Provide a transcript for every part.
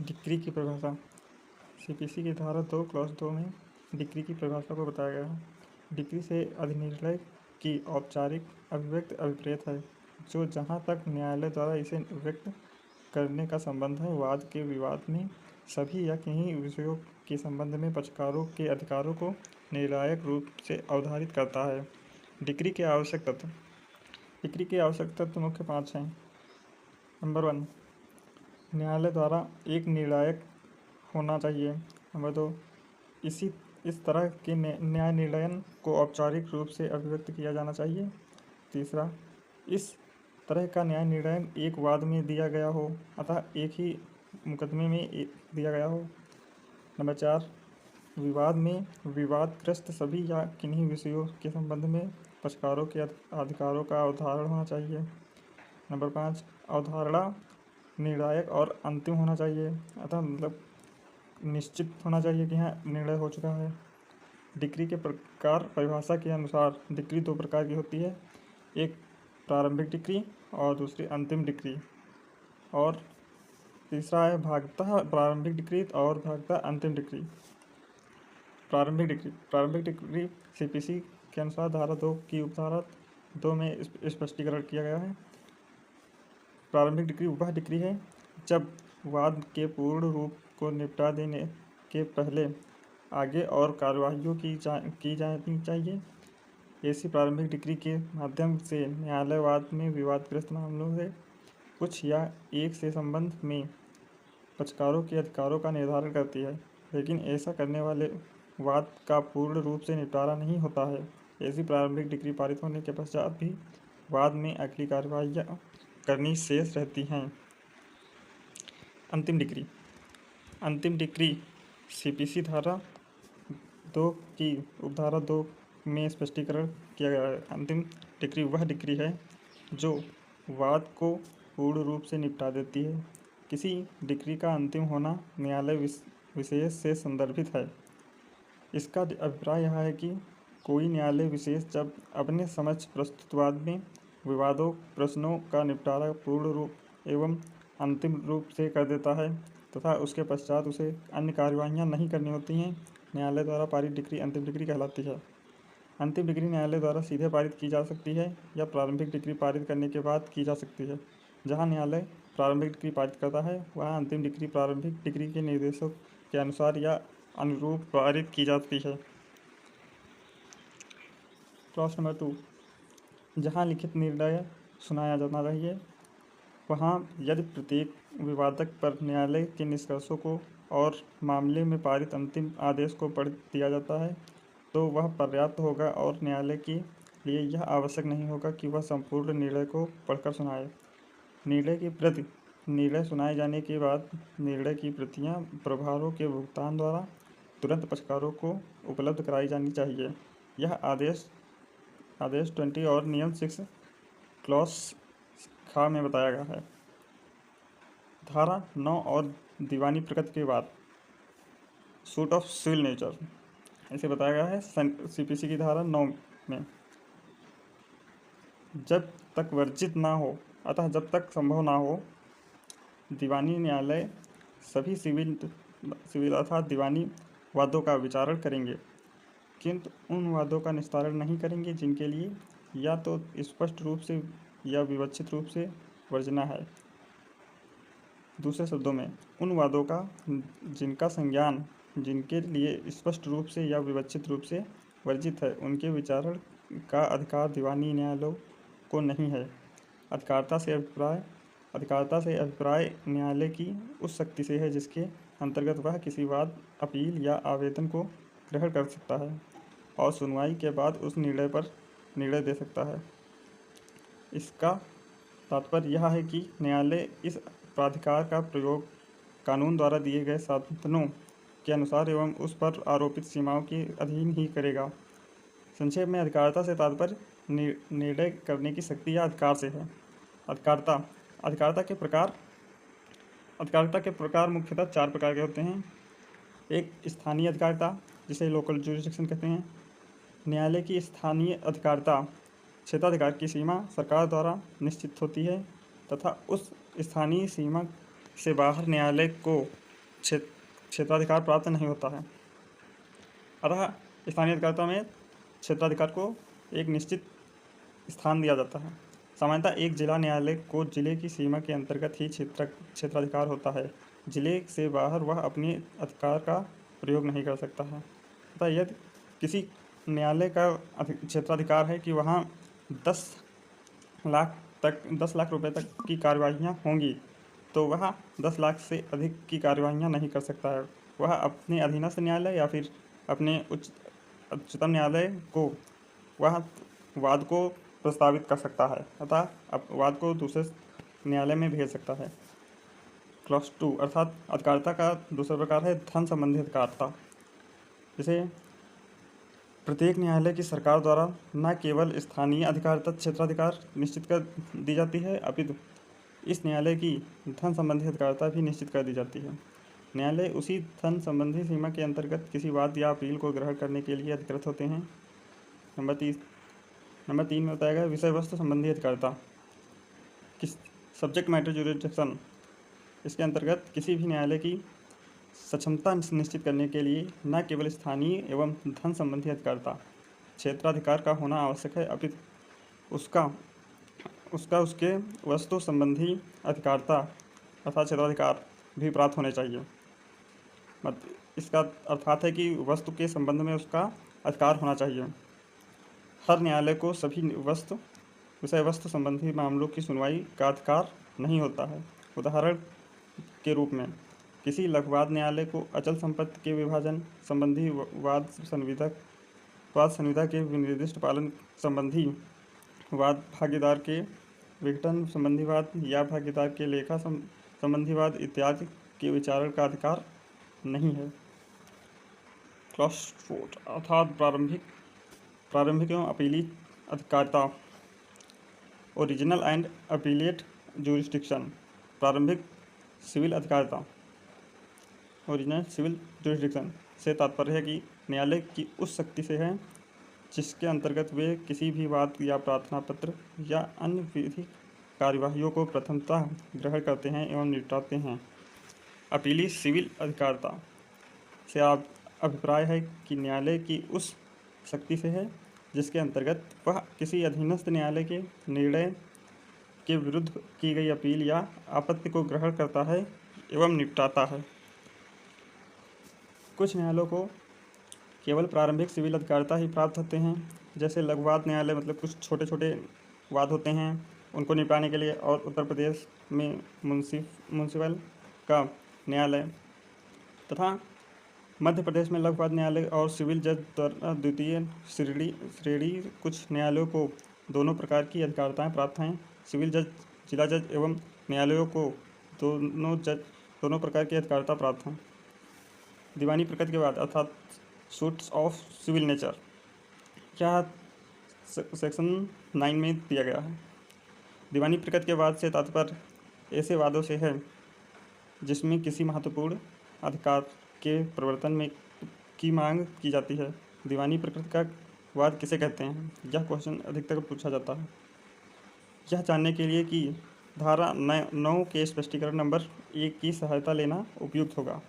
Decree की परिभाषा। CPC की धारा 2 क्लॉज 2 में डिक्री की परिभाषा को बताया गया है। डिक्री से अधिनिर्णय की औपचारिक अभिव्यक्ति अभिप्रेत है, जो जहाँ तक न्यायालय द्वारा इसे व्यक्त करने का संबंध है, वाद के विवाद में सभी या किन्हीं विषयों के संबंध में पक्षकारों के अधिकारों को निर्णायक रूप से अवधारित करता है। डिक्री के आवश्यक तत्व। डिक्री के आवश्यक तत्व मुख्य 5 हैं। नंबर 1, न्यायालय द्वारा एक निर्णायक होना चाहिए। नंबर 2, इस तरह के न्याय निर्णय को औपचारिक रूप से अभिव्यक्त किया जाना चाहिए। तीसरा, इस तरह का न्याय निर्णय एक वाद में दिया गया हो, अतः एक ही मुकदमे में दिया गया हो। नंबर 4, विवाद में विवादग्रस्त सभी या किन्हीं विषयों के संबंध में पक्षकारों के अधिकारों का अवधारण होना चाहिए। नंबर 5, अवधारणा निर्णायक और अंतिम होना चाहिए, अतः मतलब निश्चित होना चाहिए कि हाँ निर्णय हो चुका है। डिक्री के प्रकार। परिभाषा के अनुसार डिक्री 2 प्रकार की होती है, एक प्रारंभिक डिक्री और दूसरी अंतिम डिक्री, और तीसरा है भागतः प्रारंभिक डिक्री और भागतः अंतिम डिक्री। प्रारंभिक डिक्री सीपीसी के अनुसार धारा 2 की उपधारा 2 में स्पष्टीकरण किया गया है। प्रारंभिक डिक्री वह डिक्री है जब वाद के पूर्ण रूप को निपटा देने के पहले आगे और कार्यवाहियों की जानी चाहिए। ऐसी प्रारंभिक डिक्री के माध्यम से न्यायालय वाद में विवादग्रस्त मामलों से कुछ या एक से संबंध में पक्षकारों के अधिकारों का निर्धारण करती है, लेकिन ऐसा करने वाले वाद का पूर्ण रूप से निपटारा नहीं होता है। ऐसी प्रारंभिक डिक्री पारित होने के पश्चात भी वाद में अगली कार्यवाहियाँ करनी शेष रहती हैं। अंतिम डिक्री सीपीसी धारा 2 की उपधारा 2 में स्पष्टीकरण किया गया है। अंतिम डिक्री वह डिक्री है जो वाद को पूर्ण रूप से निपटा देती है। किसी डिक्री का अंतिम होना न्यायालय विशेष से संदर्भित है। इसका अभिप्राय यह है कि कोई न्यायालय विशेष जब अपने समक्ष प्रस्तुत वाद में विवादों प्रश्नों का निपटारा पूर्ण रूप एवं अंतिम रूप से कर देता है तथा उसके पश्चात उसे अन्य कार्यवाहियाँ नहीं करनी होती हैं, न्यायालय द्वारा पारित डिक्री अंतिम डिक्री कहलाती है। अंतिम डिक्री न्यायालय द्वारा सीधे पारित की जा सकती है या प्रारंभिक डिक्री पारित करने के बाद की जा सकती है। जहाँ न्यायालय प्रारंभिक डिक्री पारित करता है, वहाँ अंतिम डिक्री प्रारंभिक डिक्री के निर्देशों के अनुसार या अनुरूप पारित की जाती है। क्लॉज नंबर 2, जहाँ लिखित निर्णय सुनाया जाना चाहिए, वहाँ यदि प्रत्येक विवादक पर न्यायालय के निष्कर्षों को और मामले में पारित अंतिम आदेश को पढ़ दिया जाता है तो वह पर्याप्त होगा और न्यायालय के लिए यह आवश्यक नहीं होगा कि वह संपूर्ण निर्णय को पढ़कर सुनाए। निर्णय सुनाए जाने के बाद निर्णय की प्रतियां प्रभारों के भुगतान द्वारा तुरंत पक्षकारों को उपलब्ध कराई जानी चाहिए। यह आदेश 20 और नियम 6 क्लॉज खा में बताया गया है। धारा 9 और दीवानी प्रकृति के बाद सूट ऑफ सिविल नेचर ऐसे बताया गया है सीपीसी की धारा 9 में। जब तक वर्जित ना हो, अतः जब तक संभव ना हो, दीवानी न्यायालय सभी सिविल अर्थात दीवानी वादों का विचारण करेंगे, किंतु उन वादों का निस्तारण नहीं करेंगे जिनके लिए या तो स्पष्ट रूप से या विवक्षित रूप से वर्जना है। दूसरे शब्दों में, उन वादों का जिनका संज्ञान जिनके लिए स्पष्ट रूप से या विवक्षित रूप से वर्जित है, उनके विचारण का अधिकार दीवानी न्यायालयों को नहीं है। अधिकारिता से अभिप्राय न्यायालय की उस शक्ति से है जिसके अंतर्गत वह किसी वाद, अपील या आवेदन को ग्रहण कर सकता है और सुनवाई के बाद उस निर्णय पर निर्णय दे सकता है। इसका तात्पर्य यह है कि न्यायालय इस प्राधिकार का प्रयोग कानून द्वारा दिए गए साधनों के अनुसार एवं उस पर आरोपित सीमाओं के अधीन ही करेगा। संक्षेप में, अधिकारिता से तात्पर्य निर्णय करने की शक्ति या अधिकार से है। अधिकारिता के प्रकार मुख्यतः 4 प्रकार के होते हैं। एक, स्थानीय अधिकारिता, जिसे लोकल जुरिस्डिक्शन कहते हैं। न्यायालय की स्थानीय अधिकारिता क्षेत्राधिकार की सीमा सरकार द्वारा निश्चित होती है तथा उस स्थानीय सीमा से बाहर न्यायालय को क्षेत्राधिकार प्राप्त नहीं होता है। अतः स्थानीय अधिकारिता में क्षेत्राधिकार को एक निश्चित स्थान दिया जाता है। सामान्यतः एक जिला न्यायालय को जिले की सीमा के अंतर्गत ही क्षेत्राधिकार होता है। जिले से बाहर वह अपने अधिकार का प्रयोग नहीं कर सकता है। अतः यदि किसी न्यायालय का क्षेत्राधिकार है कि वहाँ 10 लाख रुपए तक की कार्यवाहियाँ होंगी, तो वह 10 लाख से अधिक की कार्यवाहियाँ नहीं कर सकता है। वह अपने अधीनस्थ न्यायालय या फिर अपने उच्चतम न्यायालय को वह वाद को प्रस्तावित कर सकता है, अतः अब वाद को दूसरे न्यायालय में भेज सकता है। क्लॉज 2 अर्थात अधिकारिता का दूसरा प्रकार है धन संबंधी अधिकारिता। जिसे प्रत्येक न्यायालय की सरकार द्वारा न केवल स्थानीय अधिकारिता क्षेत्राधिकार निश्चित कर दी जाती है, अपितु इस न्यायालय की धन संबंधी अधिकारिता भी निश्चित कर दी जाती है। न्यायालय उसी धन संबंधी सीमा के अंतर्गत किसी वाद या अपील को ग्रहण करने के लिए अधिकृत होते हैं। नंबर 3 में बताया गया विषय वस्तु संबंधी अधिकारिता। सब्जेक्ट मैटर जुरिडिक्शन, इसके अंतर्गत किसी भी न्यायालय की सक्षमता निश्चित करने के लिए न केवल स्थानीय एवं धन संबंधी अधिकारिता क्षेत्राधिकार का होना आवश्यक है, अपितु उसके वस्तु संबंधी अधिकारिता अर्थात क्षेत्राधिकार भी प्राप्त होने चाहिए। इसका अर्थात है कि वस्तु के संबंध में उसका अधिकार होना चाहिए। हर न्यायालय को सभी विषय वस्तु संबंधी मामलों की सुनवाई का अधिकार नहीं होता है। उदाहरण के रूप में किसी लघुवाद न्यायालय को अचल संपत्ति के विभाजन संबंधी वाद संविदा के विनिर्दिष्ट पालन संबंधी वाद, भागीदार के विघटन संबंधी वाद या भागीदार के लेखा संबंधी वाद इत्यादि के विचारण का अधिकार नहीं है। क्लॉज 4 अर्थात प्रारंभिक एवं अपीली अधिकारिता। Original and appellate jurisdiction. प्रारंभिक सिविल अधिकारिता ओरिजिनल सिविल जुरिस्डिक्शन से तात्पर्य है कि न्यायालय की उस शक्ति से है जिसके अंतर्गत वे किसी भी वाद या प्रार्थना पत्र या अन्य विधिक कार्यवाहियों को प्रथमतः ग्रहण करते हैं एवं निपटाते हैं। अपीली सिविल अधिकारिता से अभिप्राय है कि न्यायालय की उस शक्ति से है जिसके अंतर्गत वह किसी अधीनस्थ न्यायालय के निर्णय के विरुद्ध की गई अपील या आपत्ति को ग्रहण करता है एवं निपटाता है। कुछ न्यायालयों को केवल प्रारंभिक सिविल अधिकारिता ही प्राप्त होते हैं, जैसे लघुवाद न्यायालय, मतलब कुछ छोटे छोटे वाद होते हैं उनको निपटाने के लिए, और उत्तर प्रदेश में म्युनिसिपल का न्यायालय तथा मध्य प्रदेश में लघुवाद न्यायालय और सिविल जज द्वारा द्वितीय श्रेणी कुछ न्यायालयों को दोनों प्रकार की अधिकारिताएँ प्राप्त हैं। सिविल जज, जिला जज एवं न्यायालयों को दोनों प्रकार की अधिकारिता प्राप्त हैं। दीवानी प्रकृति के बाद अर्थात सूट्स ऑफ सिविल नेचर, यह सेक्शन 9 में दिया गया है। दीवानी प्रकृति के वाद से तात्पर्य ऐसे वादों से है जिसमें किसी महत्वपूर्ण अधिकार के प्रवर्तन में की मांग की जाती है। दीवानी प्रकृति का वाद किसे कहते हैं, यह क्वेश्चन अधिकतर पूछा जाता है। यह जानने के लिए कि धारा 9 के स्पष्टीकरण नंबर 1 की सहायता लेना उपयुक्त होगा।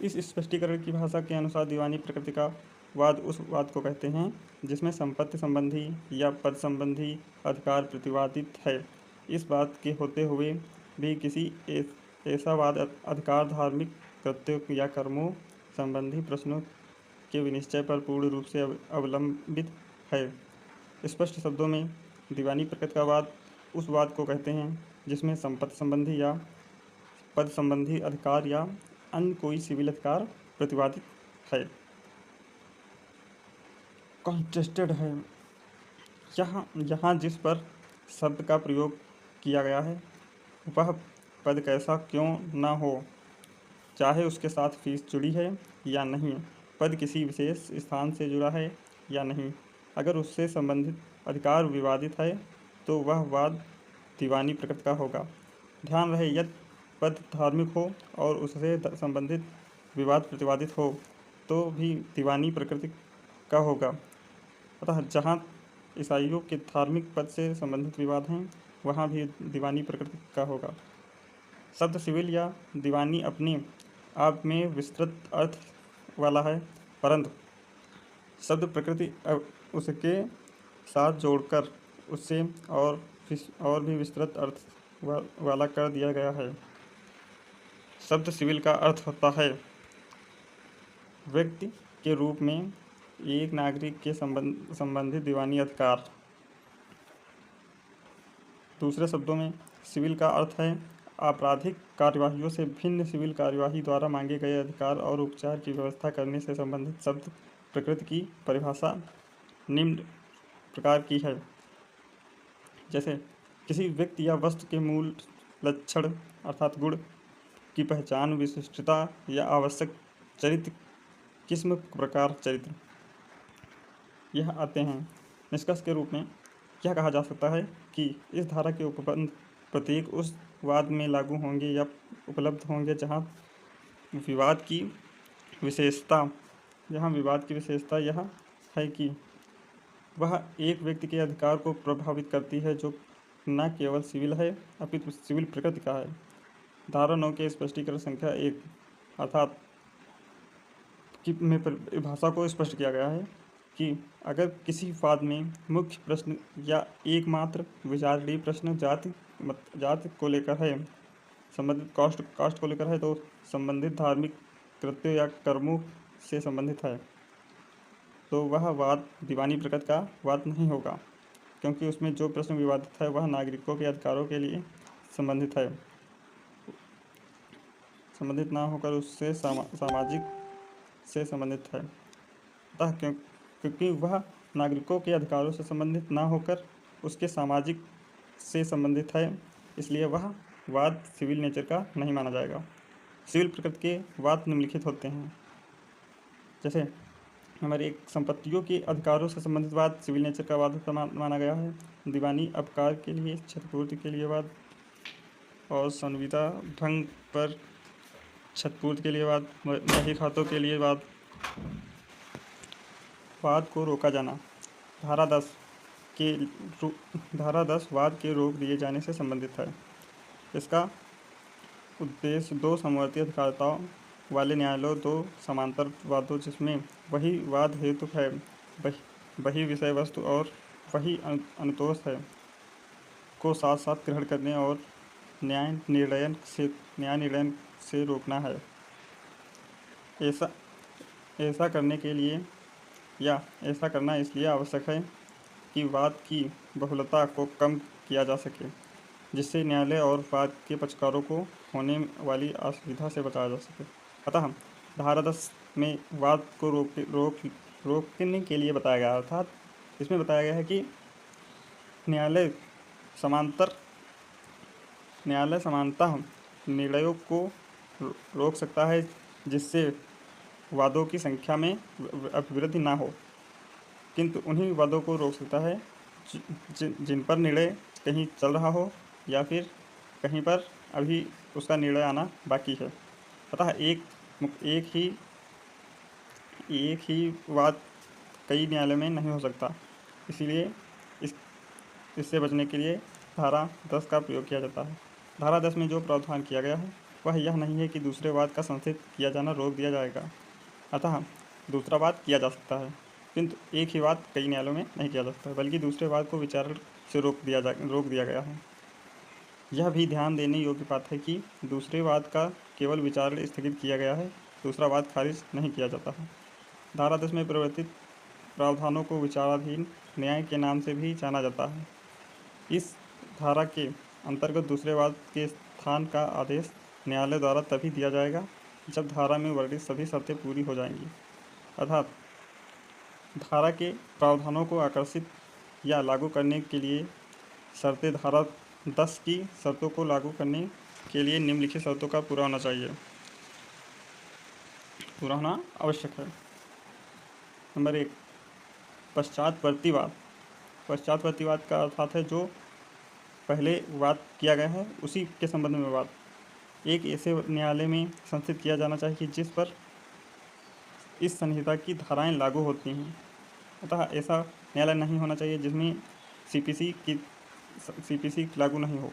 इस स्पष्टीकरण की भाषा के अनुसार दीवानी प्रकृति का वाद उस वाद को कहते हैं जिसमें संपत्ति संबंधी या पद संबंधी अधिकार प्रतिवादित है। इस बात के होते हुए भी किसी ऐसा वाद अधिकार धार्मिक कृत्यों या कर्मों संबंधी प्रश्नों के विनिश्चय पर पूर्ण रूप से अवलंबित है। स्पष्ट शब्दों में दीवानी प्रकृति का वाद उस वाद को कहते हैं जिसमें संपत्ति संबंधी या पद संबंधी अधिकार या अन्य कोई सिविल अधिकार प्रतिवादित है, कॉन्टेस्टेड है। यहाँ जिस पर शब्द का प्रयोग किया गया है वह पद कैसा क्यों न हो, चाहे उसके साथ फीस जुड़ी है या नहीं, पद किसी विशेष स्थान से जुड़ा है या नहीं, अगर उससे संबंधित अधिकार विवादित है तो वह वाद दीवानी प्रकृति का होगा। ध्यान रहे, यदि पद धार्मिक हो और उससे संबंधित विवाद प्रतिवादित हो तो भी दीवानी प्रकृति का होगा। अतः जहाँ ईसाइयों के धार्मिक पद से संबंधित विवाद हैं वहाँ भी दीवानी प्रकृति का होगा। शब्द सिविल या दीवानी अपने आप में विस्तृत अर्थ वाला है, परंतु शब्द प्रकृति उसके साथ जोड़कर उससे और भी विस्तृत अर्थ वाला कर दिया गया है। शब्द सिविल का अर्थ होता है व्यक्ति के रूप में एक नागरिक के संबंधित दीवानी अधिकार। दूसरे शब्दों में सिविल का अर्थ है आपराधिक कार्यवाहियों से भिन्न सिविल कार्यवाही द्वारा मांगे गए अधिकार और उपचार की व्यवस्था करने से संबंधित शब्द प्रकृति की परिभाषा निम्न प्रकार की है। जैसे किसी व्यक्ति या वस्तु के मूल लक्षण अर्थात गुण की पहचान, विशिष्टता या आवश्यक चरित्र, किस्म, प्रकार, चरित्र यह आते हैं। निष्कर्ष के रूप में यह कहा जा सकता है कि इस धारा के उपबंध प्रत्येक उस वाद में लागू होंगे या उपलब्ध होंगे जहाँ विवाद की विशेषता यह है कि वह एक व्यक्ति के अधिकार को प्रभावित करती है जो न केवल सिविल है अपितु सिविल प्रकृति का है। धारा 9 के स्पष्टीकरण संख्या 1 अर्थात की में भाषा को स्पष्ट किया गया है कि अगर किसी वाद में मुख्य प्रश्न या एकमात्र विचारणीय प्रश्न जाति को लेकर है, संबंधित कास्ट को लेकर है, तो संबंधित धार्मिक कृत्यों या कर्मों से संबंधित है, तो वह वाद दीवानी प्रकृति का वाद नहीं होगा, क्योंकि उसमें जो प्रश्न विवादित है वह नागरिकों के अधिकारों के लिए संबंधित ना होकर उससे सामाजिक से संबंधित है। अतः क्योंकि वह नागरिकों के अधिकारों से संबंधित ना होकर उसके सामाजिक से संबंधित है, इसलिए वह वाद सिविल नेचर का नहीं माना जाएगा। सिविल प्रकृति के वाद निम्नलिखित होते हैं। जैसे हमारे एक संपत्तियों के अधिकारों से संबंधित वाद सिविल नेचर का वाद माना गया है। दीवानी अपकार के लिए, क्षतिपूर्ति के लिए वाद और संविदा भंग पर क्षतिपूर्ति के लिए वाद, बही खातों के लिए वाद को रोका जाना। धारा 10 वाद के रोक दिए जाने से संबंधित है। इसका उद्देश्य दो समवर्ती अधिकारताओं वाले न्यायालयों, दो समांतर वादों जिसमें वही वाद हेतु है, वही विषय वस्तु और वही अनुतोष है, को साथ साथ ग्रहण करने और न्याय निर्णय से रोकना है। ऐसा करने के लिए या ऐसा करना इसलिए आवश्यक है कि वाद की बहुलता को कम किया जा सके, जिससे न्यायालय और वाद के पक्षकारों को होने वाली असुविधा से बचाया जा सके। अतः धारा 10 में वाद को रोकने के लिए बताया गया, अर्थात इसमें बताया गया है कि न्यायालय समानतः निर्णयों को रोक सकता है, जिससे वादों की संख्या में अभिवृद्धि ना हो, किंतु उन्हीं वादों को रोक सकता है जिन पर निर्णय कहीं चल रहा हो या फिर कहीं पर अभी उसका निर्णय आना बाकी है। अतः एक ही वाद कई न्यायालय में नहीं हो सकता, इसीलिए इससे बचने के लिए धारा 10 का प्रयोग किया जाता है। धारा 10 में जो प्रावधान किया गया है वह यह नहीं है कि दूसरे वाद का संशोधित किया जाना रोक दिया जाएगा। अतः दूसरा वाद किया जा सकता है, किंतु एक ही वाद कई न्यायालयों में नहीं किया जा सकता, बल्कि दूसरे वाद को विचारण से रोक दिया गया है। यह भी ध्यान देने योग्य बात है कि दूसरे वाद का केवल विचारण स्थगित किया गया है, दूसरा वाद खारिज नहीं किया जाता है। धारा 10 में प्रवर्तित प्रावधानों को विचाराधीन न्याय के नाम से भी जाना जाता है। इस धारा के अंतर्गत दूसरे वाद के स्थान का आदेश न्यायालय द्वारा तभी दिया जाएगा जब धारा में वर्णित सभी शर्तें पूरी हो जाएंगी, अर्थात धारा के प्रावधानों को आकर्षित या लागू करने के लिए शर्तें धारा 10 की शर्तों को लागू करने के लिए निम्नलिखित शर्तों का पूरा होना आवश्यक है। नंबर 1, पश्चातवर्ती वाद का अर्थात है जो पहले वाद किया गया है उसी के संबंध में वाद एक ऐसे न्यायालय में संस्थित किया जाना चाहिए जिस पर इस संहिता की धाराएं लागू होती हैं। अतः ऐसा न्यायालय नहीं होना चाहिए जिसमें सीपीसी लागू नहीं हो।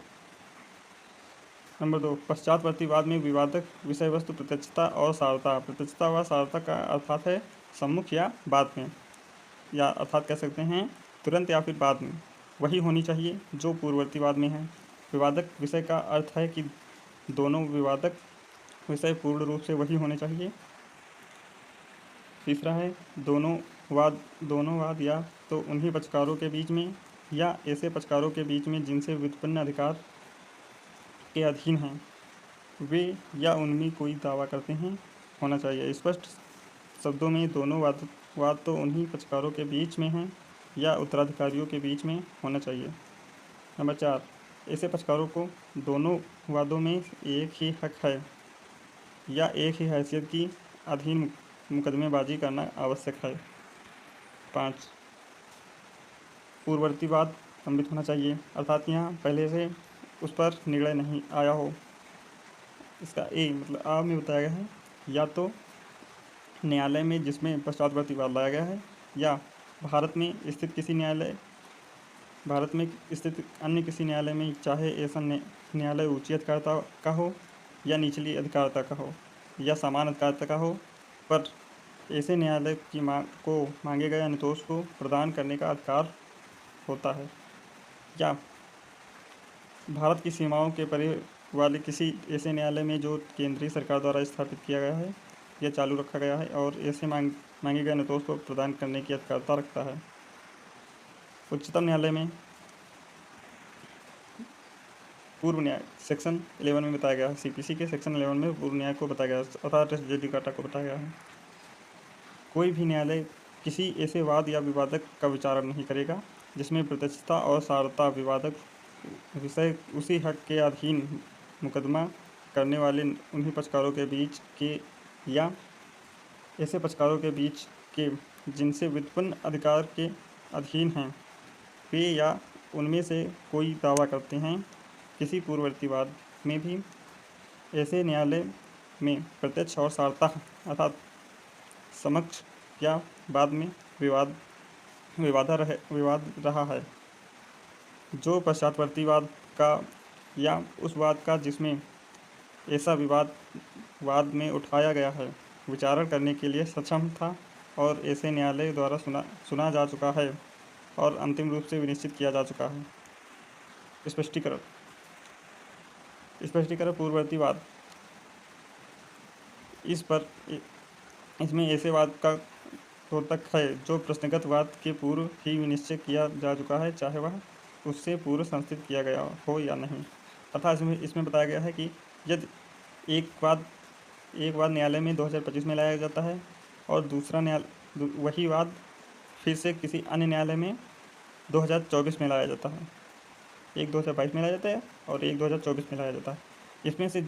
नंबर 2, पश्चातवर्तीवाद में विवादक विषय वस्तु प्रत्यक्षता और सारता। प्रत्यक्षता व सारता का अर्थात है सम्मुख या बाद में, या अर्थात कह सकते हैं तुरंत या फिर बाद में वही होनी चाहिए जो पूर्ववर्तीवाद में है। विवादक विषय का अर्थ है कि दोनों विवादक विषय पूर्ण रूप से वही होने चाहिए। तीसरा है दोनों वाद या तो उन्हीं पक्षकारों के बीच में या ऐसे पक्षकारों के बीच में जिनसे व्युत्पन्न अधिकार के अधीन हैं वे या उनमें कोई दावा करते हैं होना चाहिए। स्पष्ट शब्दों में दोनों वाद तो उन्हीं पक्षकारों के बीच में हैं या उत्तराधिकारियों के बीच में होना चाहिए। नंबर 4, ऐसे पक्षकारों को दोनों वादों में एक ही हक है या एक ही हैसियत की अधीन मुकदमेबाजी करना आवश्यक है। 5, पूर्ववर्तीवाद लंबित होना चाहिए, अर्थात यहाँ पहले से उस पर निर्णय नहीं आया हो। इसका मतलब आ में बताया गया है या तो न्यायालय में जिसमें पश्चातवर्तीवाद लाया गया है, या भारत में स्थित अन्य किसी न्यायालय में, चाहे ऐसा न्यायालय उच्च अधिकारिता का हो या निचली अधिकारिता का हो या समान अधिकारिता का हो, पर ऐसे न्यायालय की मांगे गए अनुतोष को प्रदान करने का अधिकार होता है, या भारत की सीमाओं के परे वाले किसी ऐसे न्यायालय में जो केंद्रीय सरकार द्वारा स्थापित किया गया है या चालू रखा गया है और ऐसे मांगे गए अनुतोष को प्रदान करने की अधिकारता रखता है। उच्चतम न्यायालय में पूर्व न्याय सेक्शन 11 में बताया गया है, CPC के सेक्शन 11 में पूर्व न्याय को बताया गया है, अर्थात रेस जुडिकाटा को बताया गया है। कोई भी न्यायालय किसी ऐसे वाद या विवादक का विचारण नहीं करेगा जिसमें प्रत्यक्षता और सारता विवादक विषय उसी हक के अधीन मुकदमा करने वाले उन्हीं पक्षकारों के बीच के या ऐसे पक्षकारों के बीच के जिनसे व्युत्पन्न अधिकार के अधीन हैं वे या उनमें से कोई दावा करते हैं। किसी पूर्ववर्तीवाद में भी ऐसे न्यायालय में प्रत्यक्ष और सारता अर्थात समक्ष या बाद में विवाद रहा है। जो पश्चातवर्तीवाद का या उस वाद का जिसमें ऐसा वाद में उठाया गया है विचारण करने के लिए सक्षम था और ऐसे न्यायालय द्वारा सुना जा चुका है और अंतिम रूप से विनिश्चित किया जा चुका है। स्पष्टीकरण पूर्ववर्तीवाद इसमें ऐसे वाद का तो तक है जो प्रश्नगत वाद के पूर्व ही विनिश्चय किया जा चुका है, चाहे वह उससे पूर्व संस्थित किया गया हो या नहीं। अर्थात इसमें बताया गया है कि यदि एक वाद न्यायालय में 2025 में लाया जाता है और दूसरा वही वाद फिर से किसी अन्य न्यायालय में 2024 में लाया जाता है, एक 2022 में लाया जाता है और एक 2024 में लाया जाता है, इसमें से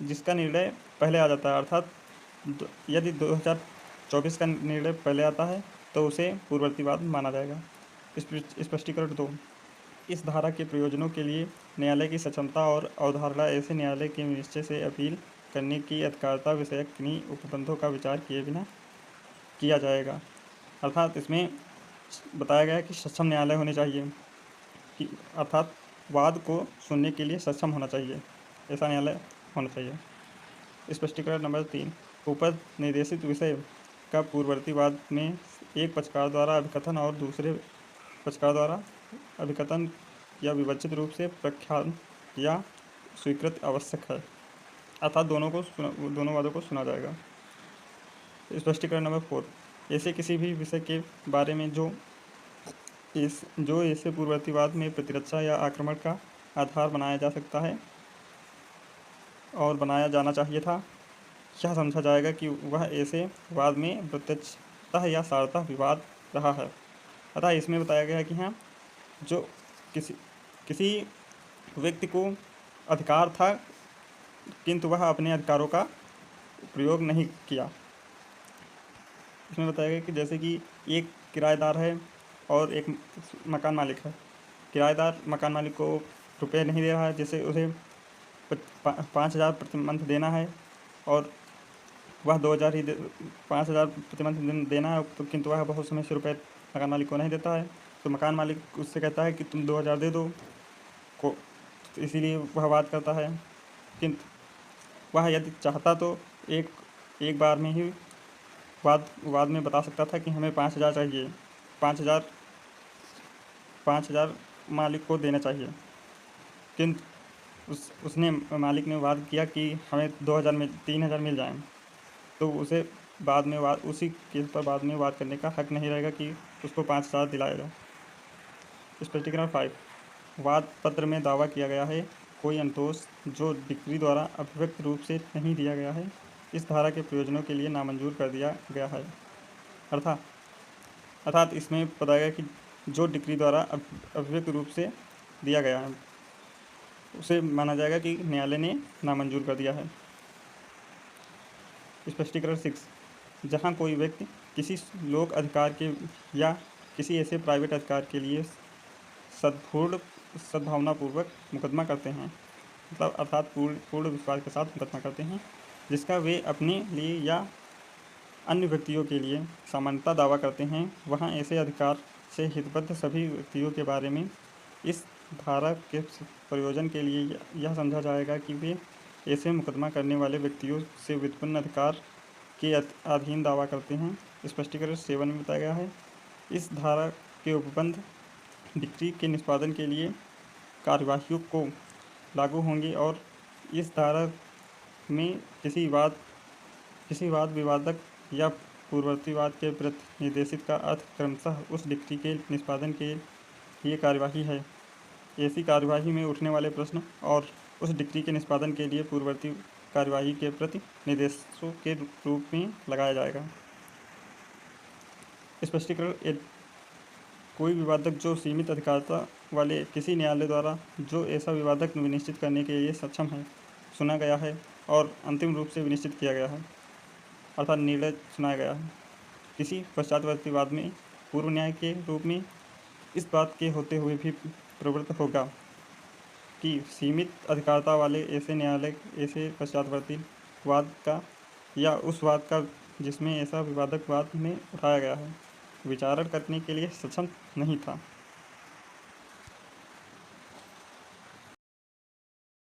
जिसका निर्णय पहले आ जाता है, अर्थात यदि 2024 का निर्णय पहले आता है तो उसे पूर्ववर्तीवाद माना जाएगा। स्पष्टीकरण 2, इस धारा के प्रयोजनों के लिए न्यायालय की सक्षमता और अवधारणा ऐसे न्यायालय के निश्चय से अपील करने की अधिकारता विषयक किन्हीं उपबंधों का विचार किए बिना किया जाएगा। अर्थात इसमें बताया गया है कि सक्षम न्यायालय होने चाहिए, कि अर्थात वाद को सुनने के लिए सक्षम होना चाहिए, ऐसा न्यायालय होना चाहिए। स्पष्टीकरण नंबर 3, ऊपर निर्देशित विषय का पूर्ववर्तीवाद में एक पक्षकार द्वारा अभिकथन और दूसरे पक्षकार द्वारा अभिकथन या विवक्षित रूप से प्रख्यान या स्वीकृत आवश्यक है, अर्थात दोनों वादों को सुना जाएगा। स्पष्टीकरण नंबर 4, ऐसे किसी भी विषय के बारे में जो ऐसे पूर्ववर्तीवाद में प्रतिरक्षा या आक्रमण का आधार बनाया जा सकता है और बनाया जाना चाहिए था, क्या समझा जाएगा कि वह ऐसे वाद में प्रत्यक्षता या सारता विवाद रहा है। अतः इसमें बताया गया है कि हाँ, जो किसी व्यक्ति को अधिकार था किंतु वह अपने अधिकारों का प्रयोग नहीं किया। इसमें बताया गया कि जैसे कि एक किराएदार है और एक मकान मालिक है। किराएदार मकान मालिक को रुपये नहीं दे रहा है, जैसे उसे 5,000 प्रति मंथ देना है और वह 2,000 ही 5,000 प्रति मंथ देना है, तो किंतु वह बहुत समय से रुपये मकान मालिक को नहीं देता है, तो मकान मालिक उससे कहता है कि तुम 2,000 दे दो को, तो इसीलिए वह वाद करता है किंतु वह यदि चाहता तो एक बार में ही वाद में बता सकता था कि हमें 5,000 चाहिए, 5,000 मालिक को देना चाहिए। किंतु उसने मालिक ने वाद किया कि हमें 2,000 में 3,000 मिल जाएं, तो उसे उसी केस पर बाद में वाद करने का हक नहीं रहेगा कि उसको 5,000 दिलाएगा। स्पष्टीकरण 5, वाद पत्र में दावा किया गया है कोई अनुतोष जो डिक्री द्वारा अभिव्यक्त रूप से नहीं दिया गया है, इस धारा के प्रयोजनों के लिए नामंजूर कर दिया गया है। अर्थात इसमें बताया गया कि जो डिक्री द्वारा अभिव्यक्त रूप से दिया गया है उसे माना जाएगा कि न्यायालय ने नामंजूर कर दिया है। स्पष्टीकरण 6, जहाँ कोई व्यक्ति किसी लोक अधिकार के या किसी ऐसे प्राइवेट अधिकार के लिए सद्भावनापूर्वक मुकदमा करते हैं, मतलब अर्थात पूर्ण विश्वास के साथ मुकदमा करते हैं, जिसका वे अपने लिए या अन्य व्यक्तियों के लिए सामान्यतः दावा करते हैं, वहाँ ऐसे अधिकार से हितबद्ध सभी व्यक्तियों के बारे में इस धारा के प्रयोजन के लिए यह समझा जाएगा कि वे ऐसे मुकदमा करने वाले व्यक्तियों से व्युत्पन्न अधिकार के अधीन दावा करते हैं। स्पष्टीकरण 7 में बताया गया है, इस धारा के उपबंध डिक्री के निष्पादन के लिए कार्यवाहियों को लागू होंगे और इस धारा में किसी वाद विवादक या पूर्ववर्ती वाद के प्रति निर्देशित का अर्थ क्रमशः उस डिक्री के निष्पादन के लिए कार्यवाही है। ऐसी कार्यवाही में उठने वाले प्रश्न और उस डिक्री के निष्पादन के लिए पूर्ववर्ती कार्यवाही के प्रति निर्देशों के रूप में लगाया जाएगा। स्पष्टीकरण 8, कोई विवादक जो सीमित अधिकारता वाले किसी न्यायालय द्वारा जो ऐसा विवादक विनिश्चित करने के लिए सक्षम है, सुना गया है और अंतिम रूप से विनिश्चित किया गया है, अर्थात निर्णय सुनाया गया है, किसी पश्चातवर्ती वाद में पूर्व न्याय के रूप में इस बात के होते हुए भी प्रवृत्त होगा कि सीमित अधिकारता वाले ऐसे न्यायालय ऐसे पश्चातवर्ती वाद का या उस वाद का जिसमें ऐसा विवादक वाद में उठाया गया है विचारण करने के लिए सक्षम नहीं था।